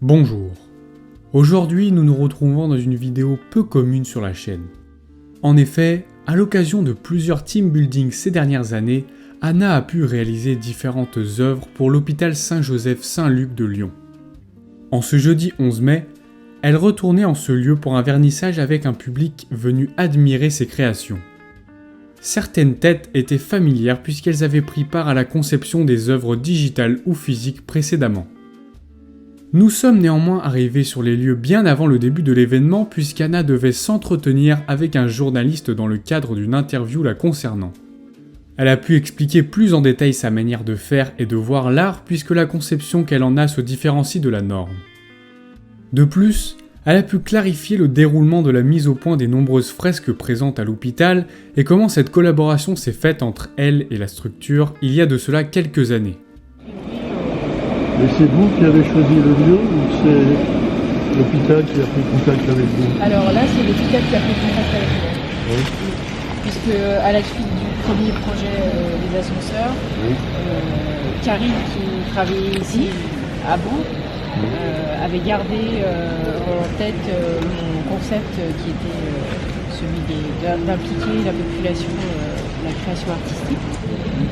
Bonjour. Aujourd'hui, nous nous retrouvons dans une vidéo peu commune sur la chaîne. En effet, à l'occasion de plusieurs team building ces dernières années, Anna a pu réaliser différentes œuvres pour l'hôpital Saint-Joseph-Saint-Luc de Lyon. En ce jeudi 11 mai, elle retournait en ce lieu pour un vernissage avec un public venu admirer ses créations. Certaines têtes étaient familières puisqu'elles avaient pris part à la conception des œuvres digitales ou physiques précédemment. Nous sommes néanmoins arrivés sur les lieux bien avant le début de l'événement puisqu'Anna devait s'entretenir avec un journaliste dans le cadre d'une interview la concernant. Elle a pu expliquer plus en détail sa manière de faire et de voir l'art puisque la conception qu'elle en a se différencie de la norme. De plus, elle a pu clarifier le déroulement de la mise au point des nombreuses fresques présentes à l'hôpital et comment cette collaboration s'est faite entre elle et la structure il y a de cela quelques années. Et c'est vous qui avez choisi le lieu ou c'est l'hôpital qui a pris contact avec vous? Alors là, c'est l'hôpital qui a pris contact avec moi. Oui. Puisque à la suite du premier projet des ascenseurs, Oui. Karine, qui travaillait ici à Bourg, avait gardé en tête mon concept qui était celui d'impliquer la population dans la création artistique.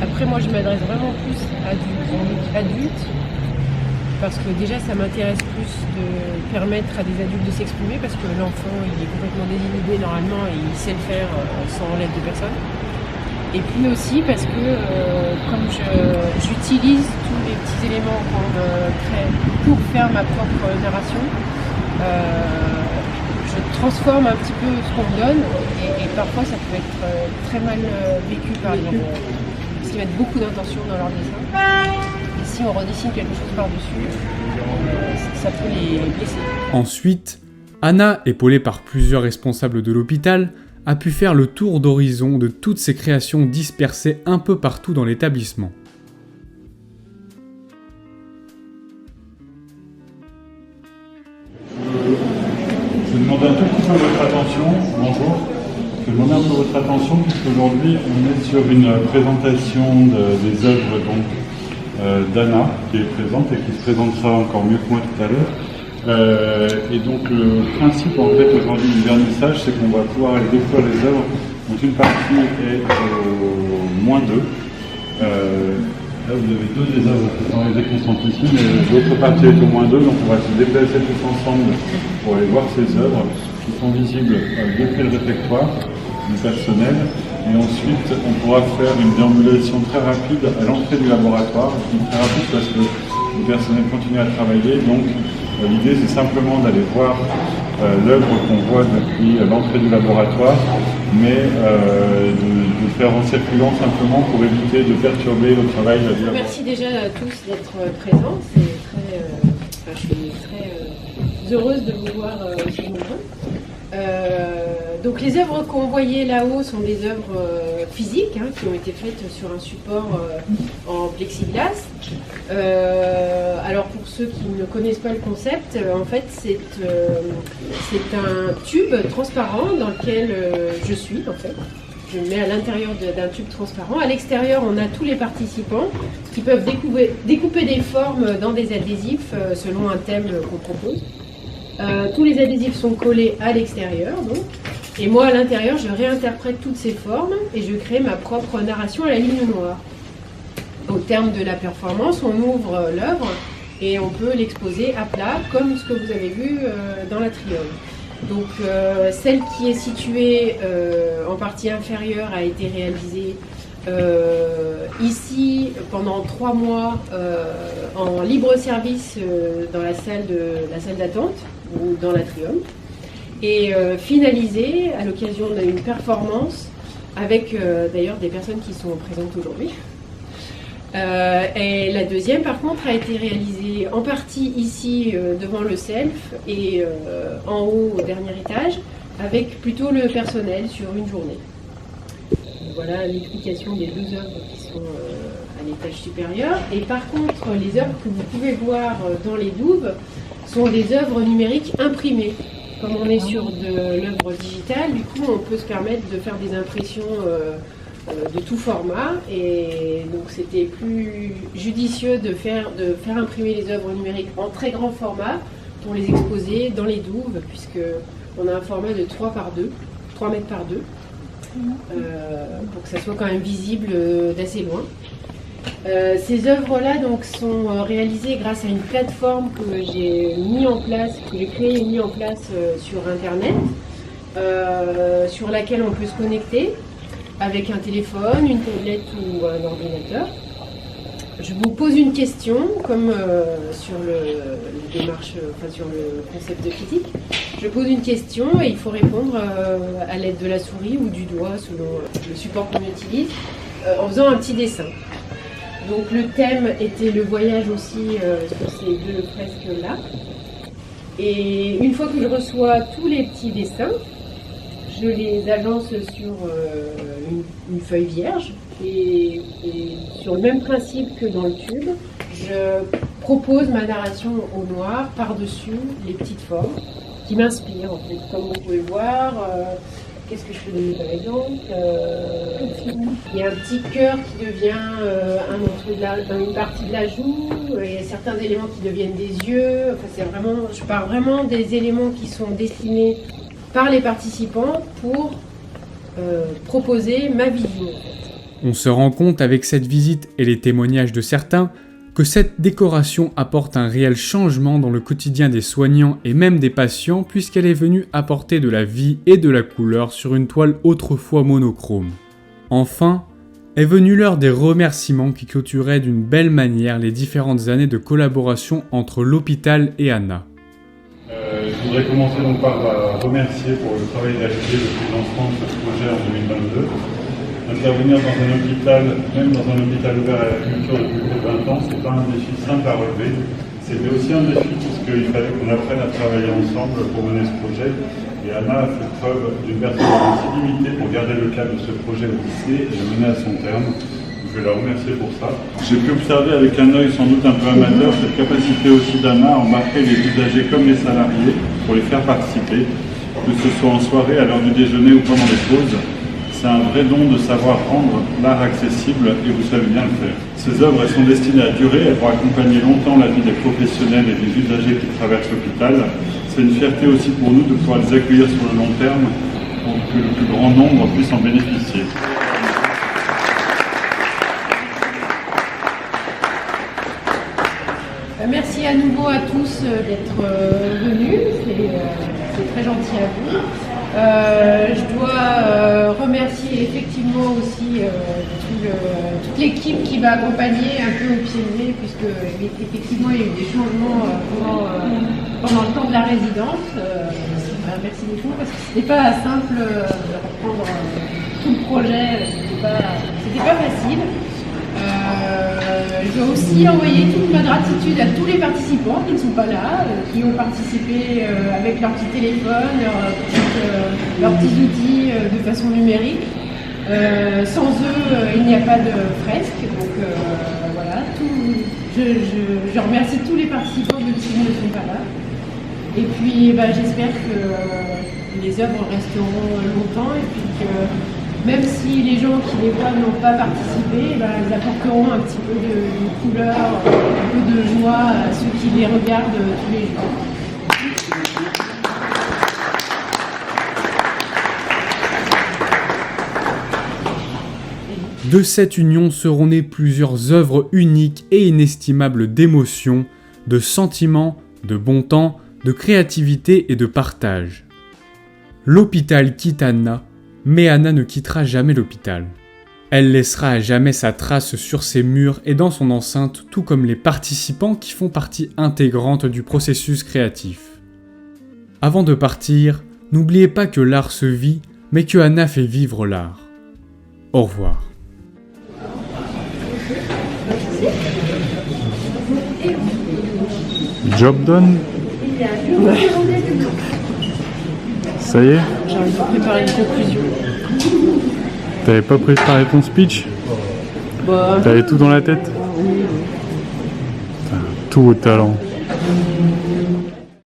Après, moi, je m'adresse vraiment plus à du public adulte, parce que déjà ça m'intéresse plus de permettre à des adultes de s'exprimer, parce que l'enfant il est complètement désinhibé normalement et il sait le faire sans l'aide de personne. Et puis aussi parce que comme j'utilise tous les petits éléments qu'on crée pour faire ma propre narration, je transforme un petit peu ce qu'on me donne et parfois ça peut être très mal vécu par les enfants, parce qu'ils mettent beaucoup d'intention dans leur dessin. Si on redessine quelque chose par-dessus, ça peut les blesser. Ensuite, Anna, épaulée par plusieurs responsables de l'hôpital, a pu faire le tour d'horizon de toutes ses créations dispersées un peu partout dans l'établissement. Je vais demander un tout petit peu votre attention. Bonjour. Je vais demander un peu votre attention puisqu'aujourd'hui on est sur une présentation des œuvres d'Anna qui est présente et qui se présentera encore mieux que moi tout à l'heure. Et donc le principe en fait aujourd'hui du vernissage, c'est qu'on va pouvoir aller découvrir les œuvres. Donc une partie est au -2. Là vous avez deux des œuvres qui sont ici, mais l'autre partie est au -2, donc on va se déplacer tous ensemble pour aller voir ces œuvres qui sont visibles depuis le réfectoire du personnel. Et ensuite, on pourra faire une déambulation très rapide à l'entrée du laboratoire. Très rapide parce que le personnel continue à travailler. Donc, l'idée, c'est simplement d'aller voir l'œuvre qu'on voit depuis l'entrée du laboratoire, mais de faire en circulant simplement pour éviter de perturber le travail. Merci déjà à tous d'être présents. Je suis très heureuse de vous voir aussi nombreux. Donc les œuvres qu'on voyait là-haut sont des œuvres physiques qui ont été faites sur un support en plexiglas. Alors pour ceux qui ne connaissent pas le concept, en fait c'est un tube transparent dans lequel je suis en fait. Je me mets à l'intérieur d'un tube transparent. À l'extérieur, on a tous les participants qui peuvent découper des formes dans des adhésifs selon un thème qu'on propose. Tous les adhésifs sont collés à l'extérieur, donc. Et moi, à l'intérieur, je réinterprète toutes ces formes et je crée ma propre narration à la ligne noire. Au terme de la performance, on ouvre l'œuvre et on peut l'exposer à plat, comme ce que vous avez vu dans l'atrium. Donc, celle qui est située en partie inférieure a été réalisée ici pendant 3 mois en libre service dans la salle d'attente ou dans l'atrium, et finalisée à l'occasion d'une performance avec d'ailleurs des personnes qui sont présentes aujourd'hui. Et la deuxième par contre a été réalisée en partie ici devant le self et en haut au dernier étage avec plutôt le personnel sur une journée. Voilà l'explication des deux œuvres qui sont à l'étage supérieur. Et par contre, les œuvres que vous pouvez voir dans les douves sont des œuvres numériques imprimées. Comme on est sur de l'œuvre digitale, du coup, on peut se permettre de faire des impressions de tout format. Et donc, c'était plus judicieux de faire imprimer les œuvres numériques en très grand format pour les exposer dans les douves, puisque on a un format de 3 mètres par 2, pour que ça soit quand même visible d'assez loin. Ces œuvres-là donc sont réalisées grâce à une plateforme que j'ai créée et mis en place sur Internet, sur laquelle on peut se connecter avec un téléphone, une tablette ou un ordinateur. Je vous pose une question, comme sur sur le concept de critique. Je pose une question et il faut répondre à l'aide de la souris ou du doigt, selon le support qu'on utilise, en faisant un petit dessin. Donc le thème était le voyage aussi sur ces 2 fresques-là. Et une fois que je reçois tous les petits dessins, je les agence sur une feuille vierge. Et sur le même principe que dans le tube, je propose ma narration au noir par-dessus les petites formes qui m'inspirent en fait. Comme vous pouvez voir, qu'est-ce que je peux donner par exemple il y a un petit cœur qui devient une partie de la joue, il y a certains éléments qui deviennent des yeux. Enfin, je pars vraiment des éléments qui sont dessinés par les participants pour proposer ma vision en fait. On se rend compte avec cette visite et les témoignages de certains que cette décoration apporte un réel changement dans le quotidien des soignants et même des patients puisqu'elle est venue apporter de la vie et de la couleur sur une toile autrefois monochrome. Enfin, est venue l'heure des remerciements qui clôturaient d'une belle manière les différentes années de collaboration entre l'hôpital et Anna. Je voudrais commencer donc par remercier pour le travail réalisé depuis le lancement de ce projet en 2022. Intervenir dans un hôpital, même dans un hôpital ouvert à la culture depuis plus de 20 ans, c'est pas un défi simple à relever. C'était aussi un défi puisqu'il fallait qu'on apprenne à travailler ensemble pour mener ce projet. Et Anna a fait preuve d'une persévérance illimitée pour garder le cap de ce projet au lycée et le mener à son terme. Je vais la remercier pour ça. J'ai pu observer avec un œil sans doute un peu amateur cette capacité aussi d'Anna à embarquer les usagers comme les salariés pour les faire participer, que ce soit en soirée, à l'heure du déjeuner ou pendant les pauses. C'est un vrai don de savoir rendre l'art accessible et vous savez bien le faire. Ces œuvres elles sont destinées à durer, elles vont accompagner longtemps la vie des professionnels et des usagers qui traversent l'hôpital. C'est une fierté aussi pour nous de pouvoir les accueillir sur le long terme pour que le plus grand nombre puisse en bénéficier. Merci à nouveau à tous d'être venus, c'est très gentil à vous. Je dois remercier effectivement aussi toute l'équipe qui m'a accompagnée un peu au pied levé, puisque effectivement il y a eu des changements pendant le temps de la résidence. Merci beaucoup, parce que c'était pas simple de reprendre tout le projet, c'était pas facile. Je dois aussi envoyer toute ma gratitude à tous les participants qui ne sont pas là, qui ont participé avec leur petit téléphone, leurs petits outils de façon numérique. Sans eux, il n'y a pas de fresque. Donc voilà, je remercie tous les participants même s'ils ne sont pas là. Et puis j'espère que les œuvres resteront longtemps et puis que même si les gens qui les voient n'ont pas participé, ils apporteront un petit peu de couleur, un peu de joie à ceux qui les regardent tous les jours. De cette union seront nées plusieurs œuvres uniques et inestimables d'émotions, de sentiments, de bon temps, de créativité et de partage. L'hôpital quitte Anna, mais Anna ne quittera jamais l'hôpital. Elle laissera à jamais sa trace sur ses murs et dans son enceinte, tout comme les participants qui font partie intégrante du processus créatif. Avant de partir, n'oubliez pas que l'art se vit, mais que Anna fait vivre l'art. Au revoir. Job done. Ça y est? J'ai envie de préparer une conclusion. T'avais pas préparé ton speech? T'avais tout dans la tête? Oui. Tout au talent.